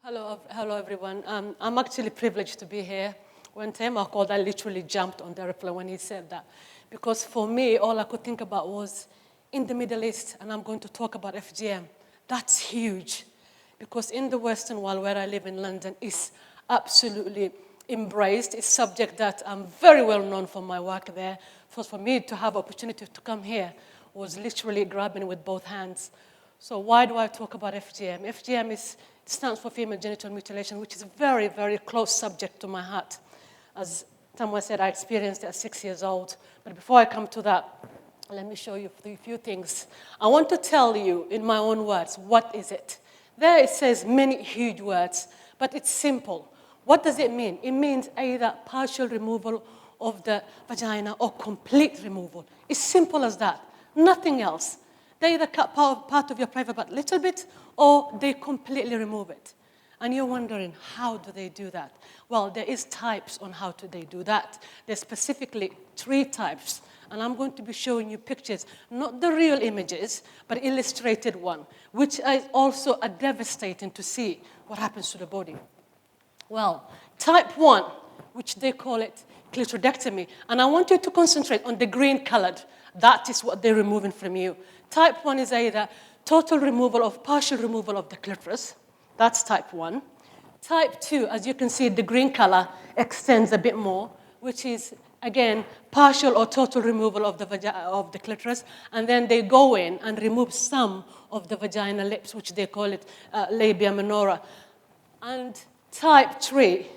Hello everyone. I'm actually privileged to be here. When Tema called, I literally jumped on the airplane when he said that. Because for me, all I could think about was in the Middle East, and I'm going to talk about FGM. That's huge. Because in the Western world, where I live in London, it's absolutely embraced. It's a subject that I'm very well known for my work there. So for me to have opportunity to come here was literally grabbing with both hands. So why do I talk about FGM? FGM stands for Female Genital Mutilation, which is a very, very close subject to my heart. As Tamwa said, I experienced it at 6 years old. But before I come to that, let me show you a few things. I want to tell you in my own words, what is it? There it says many huge words, but it's simple. What does it mean? It means either partial removal of the vagina or complete removal. It's simple as that, nothing else. They either cut part of your private part a little bit, or they completely remove it. And you're wondering, how do they do that? Well, there is types on how they do that. There's specifically 3 types. And I'm going to be showing you pictures, not the real images, but illustrated one, which is also devastating to see what happens to the body. Well, type 1, which they call it clitoridectomy. And I want you to concentrate on the green colored. That is what they're removing from you. Type 1 is either total removal or partial removal of the clitoris. That's type 1. Type 2, as you can see, the green color extends a bit more, which is, again, partial or total removal of the clitoris. And then they go in and remove some of the vaginal lips, which they call it labia minora. And type 3,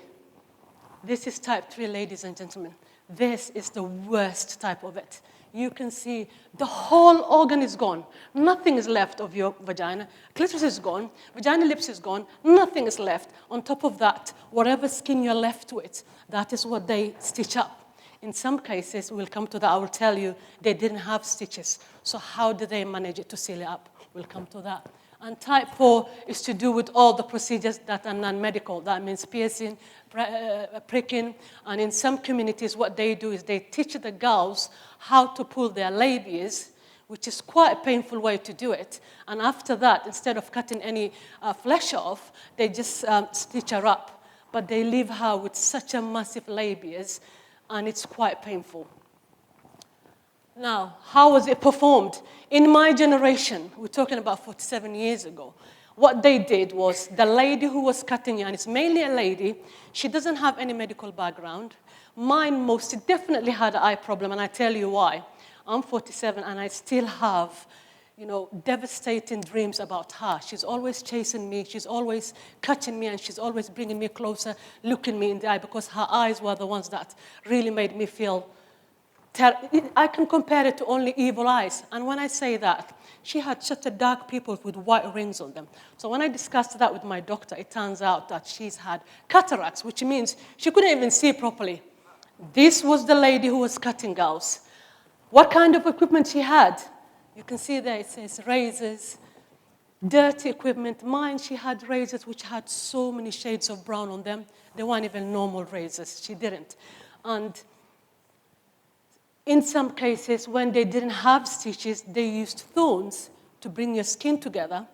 this is type 3, ladies and gentlemen. This is the worst type of it. You can see the whole organ is gone. Nothing is left of your vagina. Clitoris is gone. Vaginal lips is gone. Nothing is left. On top of that, whatever skin you're left with, that is what they stitch up. In some cases, we'll come to that. I will tell you, they didn't have stitches. So how do they manage it to seal it up? We'll come to that. And type 4 is to do with all the procedures that are non-medical. That means piercing, pricking. And in some communities, what they do is they teach the girls how to pull their labias, which is quite a painful way to do it. And after that, instead of cutting any flesh off, they just stitch her up. But they leave her with such a massive labias, and it's quite painful. Now, how was it performed? In my generation, we're talking about 47 years ago, what they did was the lady who was cutting you, and it's mainly a lady, she doesn't have any medical background. Mine most definitely had an eye problem, and I tell you why. I'm 47, and I still have, devastating dreams about her. She's always chasing me. She's always catching me, and she's always bringing me closer, looking me in the eye, because her eyes were the ones that really made me feel I can compare it to only evil eyes. And when I say that, she had such a dark pupils with white rings on them. So when I discussed that with my doctor, it turns out that she's had cataracts, which means she couldn't even see properly. This was the lady who was cutting girls. What kind of equipment she had? You can see there it says razors, dirty equipment. Mine, she had razors which had so many shades of brown on them. They weren't even normal razors. She didn't. And in some cases, when they didn't have stitches, they used thorns to bring your skin together,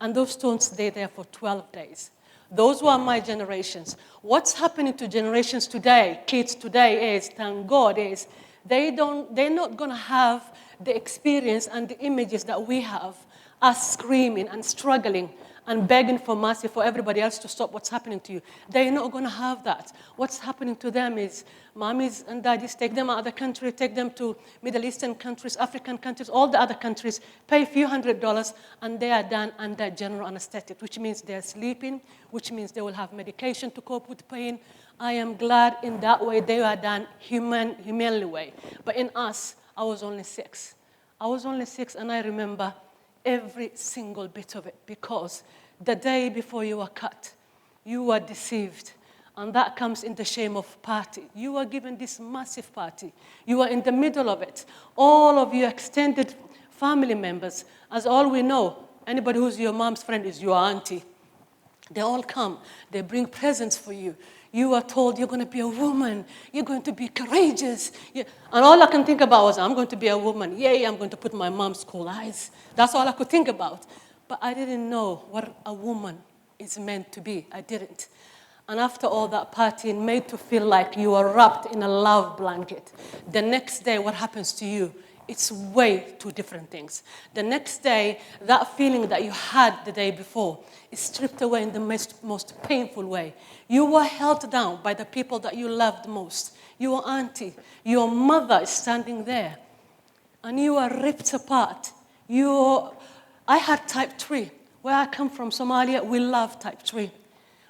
and those thorns stayed there for 12 days. Those were my generations. What's happening to generations today, kids today is, thank God, is they're not going to have the experience and the images that we have, us screaming and struggling and begging for mercy for everybody else to stop what's happening to you. They're not going to have that. What's happening to them is mommies and daddies take them out of the country, take them to Middle Eastern countries, African countries, all the other countries, pay a few $100s, and they are done under general anesthetic, which means they're sleeping, which means they will have medication to cope with pain. I am glad in that way they are done humanly way. But in us, I was only 6. I was only 6, and I remember every single bit of it, because the day before you were cut, you were deceived. And that comes in the shame of party. You were given this massive party. You were in the middle of it. All of your extended family members, as all we know, anybody who's your mom's friend is your auntie. They all come. They bring presents for you. You are told you're going to be a woman. You're going to be courageous. And all I can think about was, I'm going to be a woman. Yay, I'm going to put my mom's cool eyes. That's all I could think about. But I didn't know what a woman it's meant to be. I didn't. And after all that partying, made to feel like you are wrapped in a love blanket. The next day, what happens to you? It's way two different things. The next day, that feeling that you had the day before is stripped away in the most painful way. You were held down by the people that you loved most. Your auntie, your mother is standing there, and you are ripped apart. I had type 3. Where I come from, Somalia, we love type 3,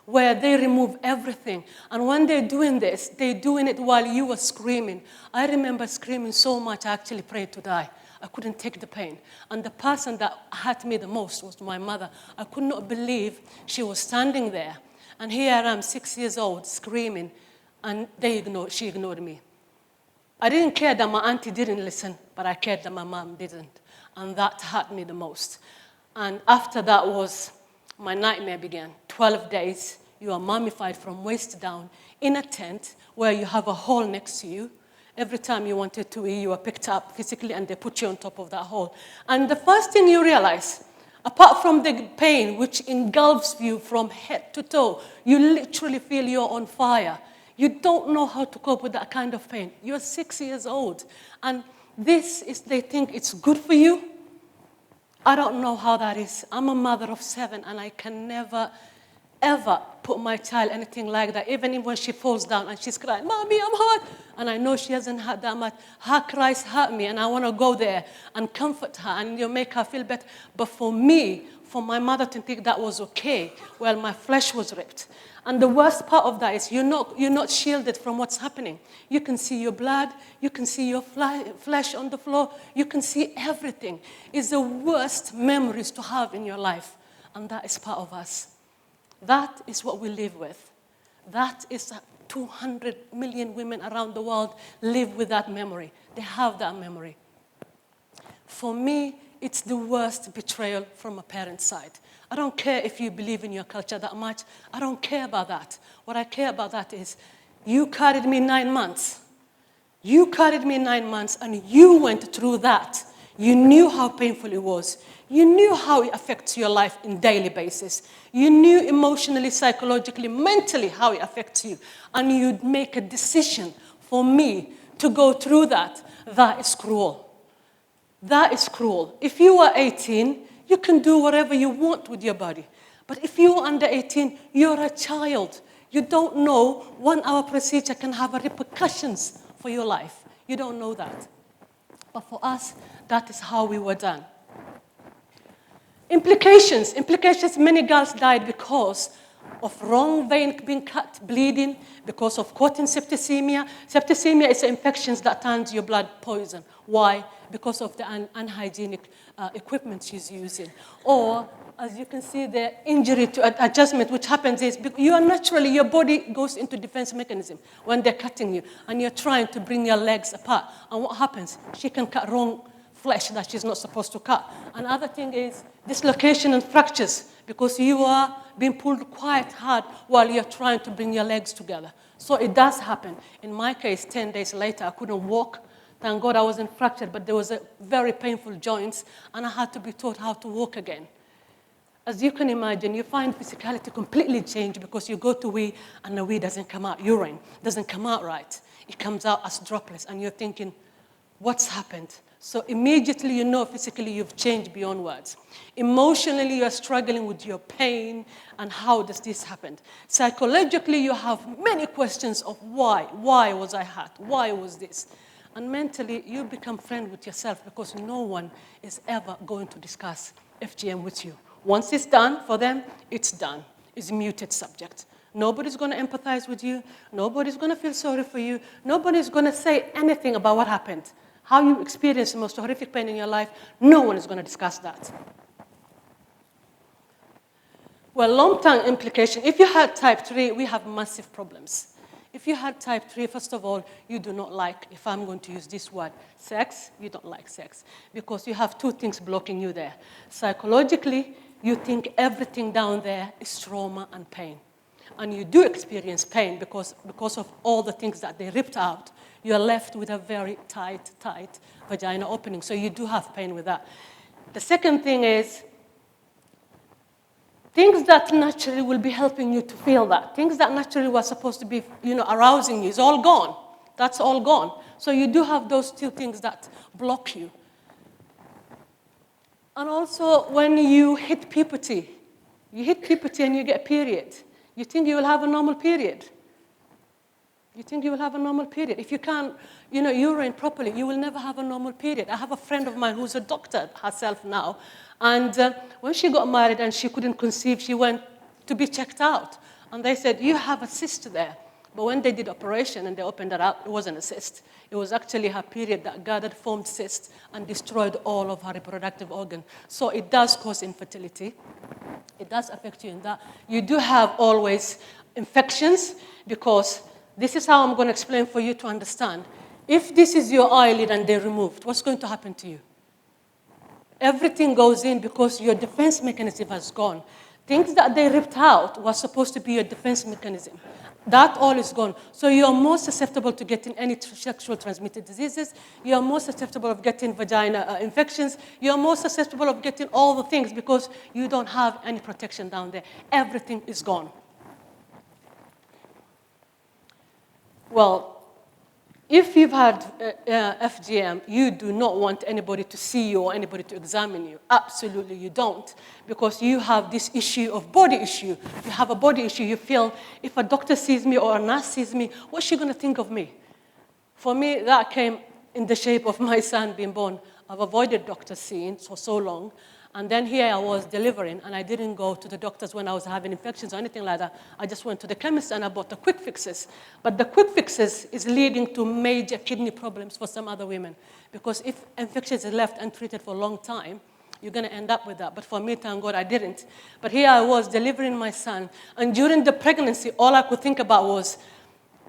where they remove everything. And when they're doing this, they're doing it while you were screaming. I remember screaming so much, I actually prayed to die. I couldn't take the pain. And the person that hurt me the most was my mother. I could not believe she was standing there. And here I am, 6 years old, screaming, and she ignored me. I didn't care that my auntie didn't listen, but I cared that my mom didn't. And that hurt me the most. And after that my nightmare began. 12 days, you are mummified from waist down in a tent where you have a hole next to you. Every time you wanted to eat, you were picked up physically and they put you on top of that hole. And the first thing you realize, apart from the pain which engulfs you from head to toe, you literally feel you're on fire. You don't know how to cope with that kind of pain. You're 6 years old. And they think it's good for you. I don't know how that is. I'm a mother of 7, and I can never, ever put my child anything like that. Even when she falls down and she's crying, "Mommy, I'm hurt," and I know she hasn't hurt that much. Her cries hurt me, and I want to go there and comfort her and make her feel better. But for me, for my mother to think that was okay, well, my flesh was ripped. And the worst part of that is you're not shielded from what's happening. You can see your blood. You can see your flesh on the floor. You can see everything. It's the worst memories to have in your life. And that is part of us. That is what we live with. That is 200 million women around the world live with that memory. They have that memory. For me, it's the worst betrayal from a parent's side. I don't care if you believe in your culture that much. I don't care about that. What I care about that is you carried me 9 months. You carried me 9 months, and you went through that. You knew how painful it was. You knew how it affects your life on a daily basis. You knew emotionally, psychologically, mentally how it affects you. And you'd make a decision for me to go through that. That is cruel. That is cruel. If you are 18, you can do whatever you want with your body. But if you're under 18, you're a child. You don't know 1 hour procedure can have repercussions for your life. You don't know that. But for us, that is how we were done. Implications, many girls died because of wrong vein being cut, bleeding, because of cotton septicemia. Septicemia is infections that turns your blood poison. Why? Because of the unhygienic equipment she's using. Or, as you can see, the injury to adjustment, which happens is your body goes into defense mechanism when they're cutting you, and you're trying to bring your legs apart. And what happens? She can cut wrong flesh that she's not supposed to cut. Another thing is dislocation and fractures, because you are being pulled quite hard while you're trying to bring your legs together. So it does happen. In my case, 10 days later, I couldn't walk. Thank God I wasn't fractured, but there was a very painful joints, and I had to be taught how to walk again. As you can imagine, you find physicality completely changed because you go to wee, and the wee doesn't come out. Urine doesn't come out right. It comes out as droplets, and you're thinking, what's happened? So immediately you know physically you've changed beyond words. Emotionally, you're struggling with your pain and how does this happen. Psychologically, you have many questions of why. Why was I hurt? Why was this? And mentally, you become friends with yourself because no one is ever going to discuss FGM with you. Once it's done for them, it's done. It's a muted subject. Nobody's going to empathize with you. Nobody's going to feel sorry for you. Nobody's going to say anything about what happened. How you experienced the most horrific pain in your life, no one is going to discuss that. Well, long-term implication. If you had type 3, we have massive problems. If you had type 3, first of all, you do not like, if I'm going to use this word, sex, you don't like sex. Because you have 2 things blocking you there. Psychologically, you think everything down there is trauma and pain. And you do experience pain because of all the things that they ripped out. You're left with a very tight vagina opening. So you do have pain with that. The second thing is, things that naturally will be helping you to feel that, things that naturally were supposed to be, arousing you, is all gone. That's all gone. So you do have those two things that block you. And also, when you hit puberty and you get a period, you think you will have a normal period. You think you will have a normal period. If you can't, urine properly, you will never have a normal period. I have a friend of mine who's a doctor herself now, and when she got married and she couldn't conceive, she went to be checked out. And they said, you have a cyst there. But when they did operation and they opened it up, it wasn't a cyst. It was actually her period that gathered, formed cysts, and destroyed all of her reproductive organ. So it does cause infertility. It does affect you in that. You do have always infections, because this is how I'm going to explain for you to understand. If this is your eyelid and they removed, what's going to happen to you? Everything goes in because your defense mechanism has gone. Things that they ripped out were supposed to be your defense mechanism. That all is gone. So you're more susceptible to getting any sexual transmitted diseases. You're more susceptible of getting vagina infections. You're more susceptible of getting all the things because you don't have any protection down there. Everything is gone. Well, if you've had FGM, you do not want anybody to see you or anybody to examine you. Absolutely, you don't. Because you have this issue of body issue. You have a body issue. You feel, if a doctor sees me or a nurse sees me, what's she going to think of me? For me, that came in the shape of my son being born. I've avoided doctor seeing for so long. And then here I was delivering, and I didn't go to the doctors when I was having infections or anything like that. I just went to the chemist and I bought the quick fixes. But the quick fixes is leading to major kidney problems for some other women. Because if infections are left untreated for a long time, you're going to end up with that. But for me, thank God, I didn't. But here I was delivering my son. And during the pregnancy, all I could think about was,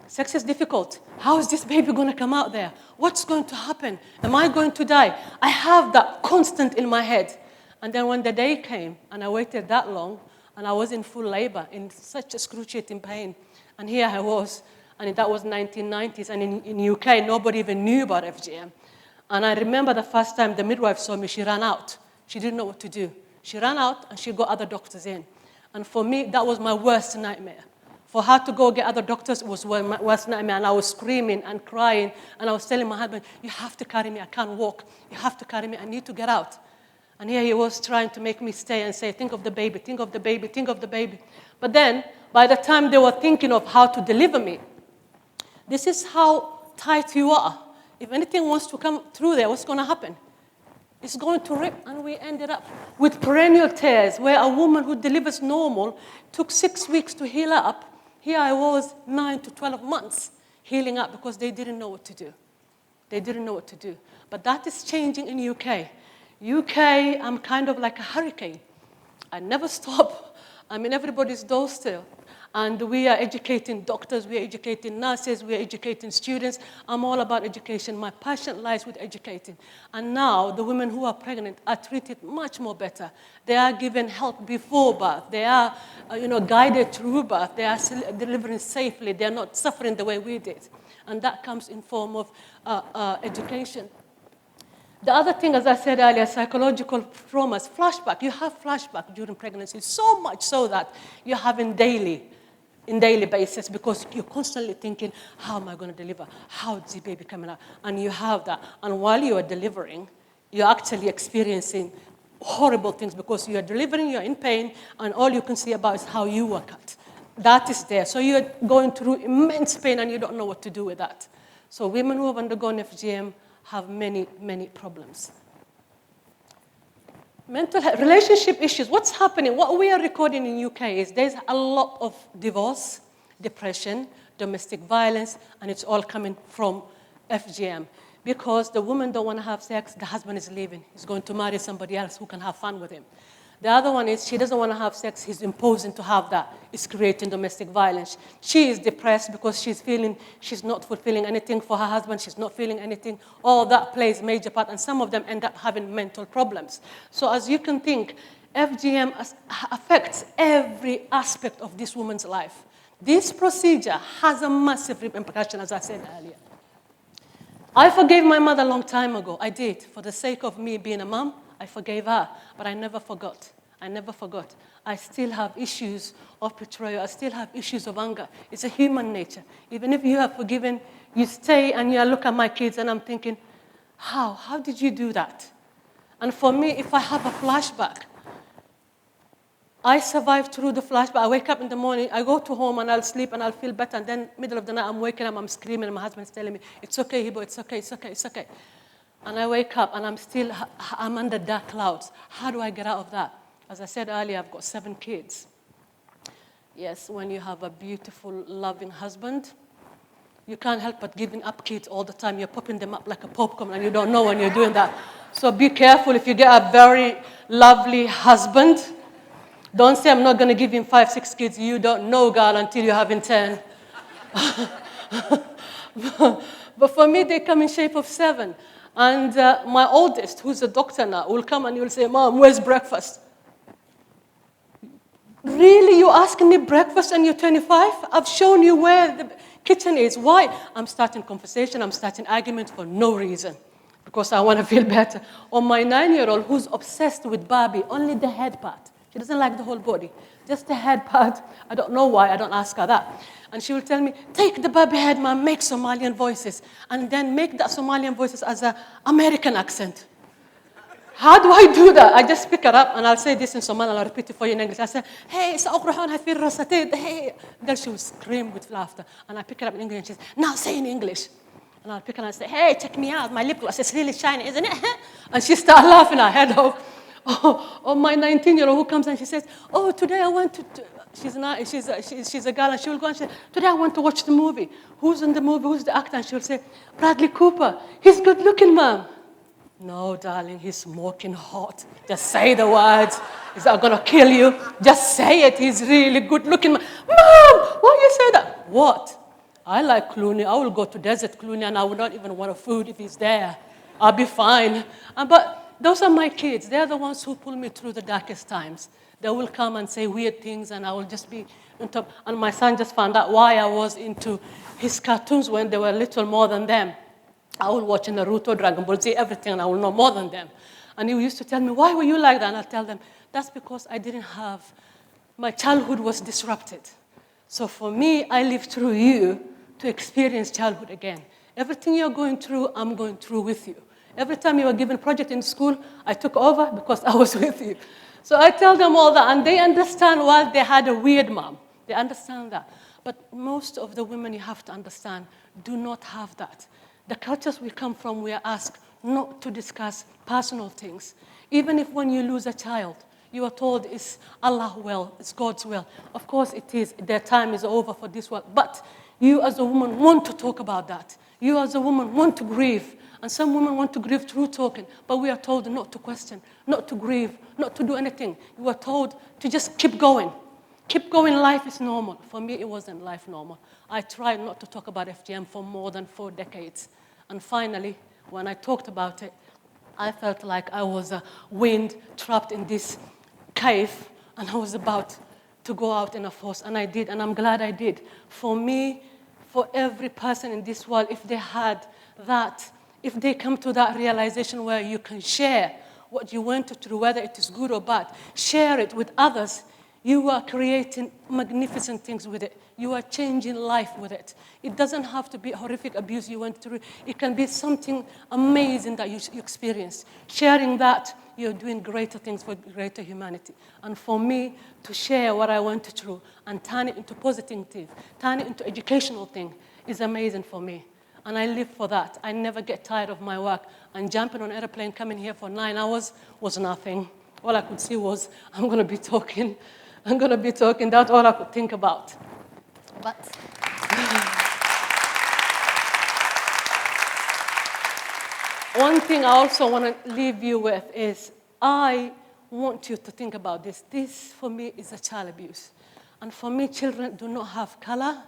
sex is difficult. How is this baby going to come out there? What's going to happen? Am I going to die? I have that constant in my head. And then when the day came, and I waited that long, and I was in full labor, in such excruciating pain, and here I was, and that was 1990s, and in UK, nobody even knew about FGM. And I remember the first time the midwife saw me, she ran out. She didn't know what to do. She ran out, and she got other doctors in. And for me, that was my worst nightmare. For her to go get other doctors was my worst nightmare, and I was screaming and crying, and I was telling my husband, you have to carry me, I can't walk. You have to carry me, I need to get out. And here he was trying to make me stay and say, think of the baby, think of the baby, think of the baby. But then, by the time they were thinking of how to deliver me, this is how tight you are. If anything wants to come through there, what's going to happen? It's going to rip. And we ended up with perennial tears, where a woman who delivers normal took 6 weeks to heal up. Here I was 9 to 12 months healing up because they didn't know what to do. They didn't know what to do. But that is changing in UK. UK, I'm kind of like a hurricane. I never stop. I'm in everybody's doorstep. And we are educating doctors, we are educating nurses, we are educating students. I'm all about education. My passion lies with educating. And now the women who are pregnant are treated much more better. They are given help before birth. They are guided through birth. They are delivering safely. They are not suffering the way we did. And that comes in form of education. The other thing, as I said earlier, psychological traumas, flashback. You have flashback during pregnancy, so much so that you're having daily basis, because you're constantly thinking, how am I going to deliver? How is the baby coming out? And you have that. And while you are delivering, you're actually experiencing horrible things because you are delivering, you're in pain, and all you can see about is how you were cut. That is there. So you're going through immense pain and you don't know what to do with that. So women who have undergone FGM have many, many problems. Mental health, relationship issues, what's happening? What we are recording in UK is there's a lot of divorce, depression, domestic violence, and it's all coming from FGM. Because the woman don't want to have sex, the husband is leaving. He's going to marry somebody else who can have fun with him. The other one is she doesn't want to have sex, he's imposing to have that. It's creating domestic violence. She is depressed because she's feeling she's not fulfilling anything for her husband, she's not feeling anything. All that plays a major part, and some of them end up having mental problems. So as you can think, FGM affects every aspect of this woman's life. This procedure has a massive repercussion, as I said earlier. I forgave my mother a long time ago. I did. For the sake of me being a mom, I forgave her, but I never forgot. I never forgot. I still have issues of betrayal. I still have issues of anger. It's a human nature. Even if you have forgiven, you stay and you look at my kids and I'm thinking, how? How did you do that? And for me, if I have a flashback, I survive through the flashback. I wake up in the morning, I go to home and I'll sleep and I'll feel better. And then middle of the night, I'm waking up, I'm screaming, and my husband's telling me, it's okay, Hibo, it's okay, it's okay, it's okay. And I wake up and I'm under dark clouds. How do I get out of that? As I said earlier, I've got 7 kids. Yes, when you have a beautiful, loving husband, you can't help but giving up kids all the time. You're popping them up like a popcorn and you don't know when you're doing that. So be careful if you get a very lovely husband. Don't say, I'm not going to give him 5, 6 kids. You don't know God until you're having 10. But for me, they come in shape of 7. And my oldest, who's a doctor now, will come and he'll say, Mom, where's breakfast? Really? You're asking me breakfast and you're 25? I've shown you where the kitchen is. Why? I'm starting conversation. I'm starting argument for no reason. Because I want to feel better. Or my 9-year-old who's obsessed with Barbie, only the head part. She doesn't like the whole body. Just the head part. I don't know why. I don't ask her that. And she will tell me, take the Barbie head, Mom, make Somalian voices. And then make that Somalian voices as an American accent. How do I do that? I just pick it up and I'll say this in Somali and I'll repeat it for you in English. I say, hey, hey. Then she will scream with laughter. And I pick it up in English and she says, now say in English. And I'll pick it up and say, hey, check me out. My lip gloss is really shiny, isn't it? And she starts laughing her head off. Or my 19-year-old who comes and she says, oh, today I want to she's a girl, and she will go and say, today I want to watch the movie. Who's in the movie? Who's the actor? And she will say, Bradley Cooper. He's good looking, Mom. No, darling, he's smoking hot. Just say the words. He's not going to kill you. Just say it. He's really good looking. Mom, why you say that? What? I like Clooney. I will go to Desert Clooney, and I will not even want a food if he's there. I'll be fine. But those are my kids. They're the ones who pull me through the darkest times. They will come and say weird things, and I will just be on top. And my son just found out why I was into his cartoons when they were little more than them. I will watch Naruto, Dragon Ball Z, everything, and I will know more than them. And he used to tell me, why were you like that? And I'll tell them, that's because I didn't have, my childhood was disrupted. So for me, I lived through you to experience childhood again. Everything you're going through, I'm going through with you. Every time you were given a project in school, I took over because I was with you. So I tell them all that, and they understand why they had a weird mom. They understand that. But most of the women, you have to understand, do not have that. The cultures we come from, we are asked not to discuss personal things. Even if when you lose a child, you are told it's Allah's will, it's God's will. Of course it is, their time is over for this world. But you as a woman want to talk about that. You as a woman want to grieve. And some women want to grieve through talking. But we are told not to question, not to grieve, not to do anything. You are told to just keep going. Keep going, life is normal. For me, it wasn't life normal. I tried not to talk about FGM for more than 4 decades. And finally, when I talked about it, I felt like I was a wind trapped in this cave, and I was about to go out in a force, and I did, and I'm glad I did. For me, for every person in this world, if they had that, if they come to that realization where you can share what you went through, whether it is good or bad, share it with others, you are creating magnificent things with it. You are changing life with it. It doesn't have to be horrific abuse you went through. It can be something amazing that you experienced. Sharing that, you're doing greater things for greater humanity. And for me, to share what I went through and turn it into positive things, turn it into educational thing, is amazing for me. And I live for that. I never get tired of my work. And jumping on an airplane, coming here for 9 hours was nothing. All I could see was, I'm going to be talking. I'm going to be talking. That's all I could think about. But one thing I also want to leave you with is I want you to think about this. This, for me, is a child abuse. And for me, children do not have color,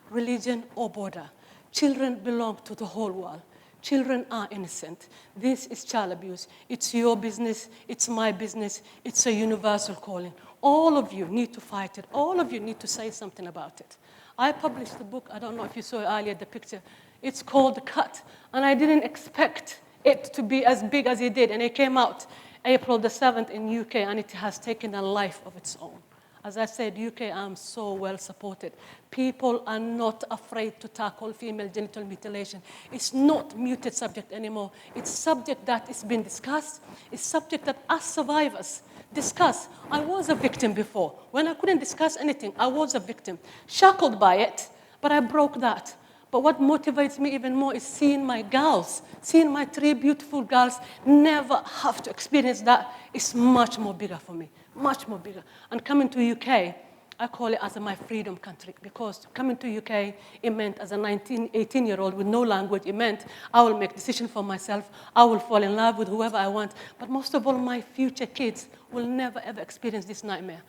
religion, or border. Children belong to the whole world. Children are innocent. This is child abuse. It's your business. It's my business. It's a universal calling. All of you need to fight it. All of you need to say something about it. I published a book. I don't know if you saw earlier the picture. It's called The Cut. And I didn't expect it to be as big as it did. And it came out April the 7th in UK, and it has taken a life of its own. As I said, UK, I'm so well supported. People are not afraid to tackle female genital mutilation. It's not muted subject anymore. It's subject that is being discussed. It's subject that us survivors discuss. I was a victim before. When I couldn't discuss anything, I was a victim. Shackled by it, but I broke that. But what motivates me even more is seeing my girls, seeing my 3 beautiful girls never have to experience that. It's much more bigger for me, much more bigger. And coming to UK, I call it as my freedom country, because coming to UK, it meant as a 18-year-old with no language, it meant I will make decisions for myself, I will fall in love with whoever I want, but most of all, my future kids will never ever experience this nightmare.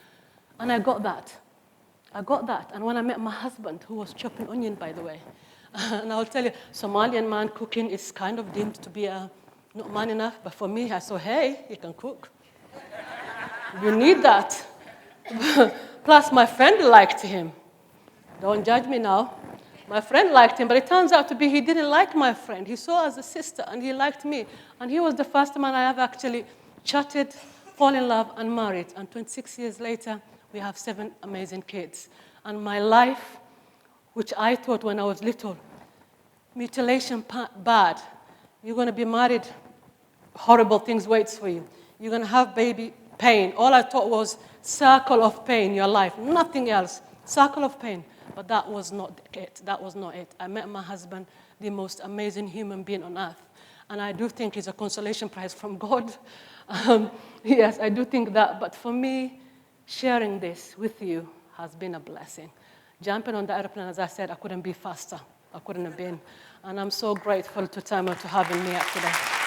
And I got that. I got that. And when I met my husband, who was chopping onion, by the way, and I'll tell you, Somalian man cooking is kind of deemed to be not man enough, but for me, I saw, hey, you can cook. You need that. Plus, my friend liked him. Don't judge me now. My friend liked him, but it turns out to be he didn't like my friend. He saw us as a sister, and he liked me. And he was the first man I ever actually chatted, fall in love, and married. And 26 years later, we have 7 amazing kids. And my life, which I thought when I was little, mutilation bad. You're going to be married, horrible things waits for you. You're going to have baby pain. All I thought was circle of pain, your life, nothing else. Circle of pain. But that was not it. That was not it. I met my husband, the most amazing human being on earth. And I do think it's a consolation prize from God. Yes, I do think that. But for me, sharing this with you has been a blessing. Jumping on the airplane, as I said, I couldn't be faster. I couldn't have been. And I'm so grateful to Tamar to having me up today.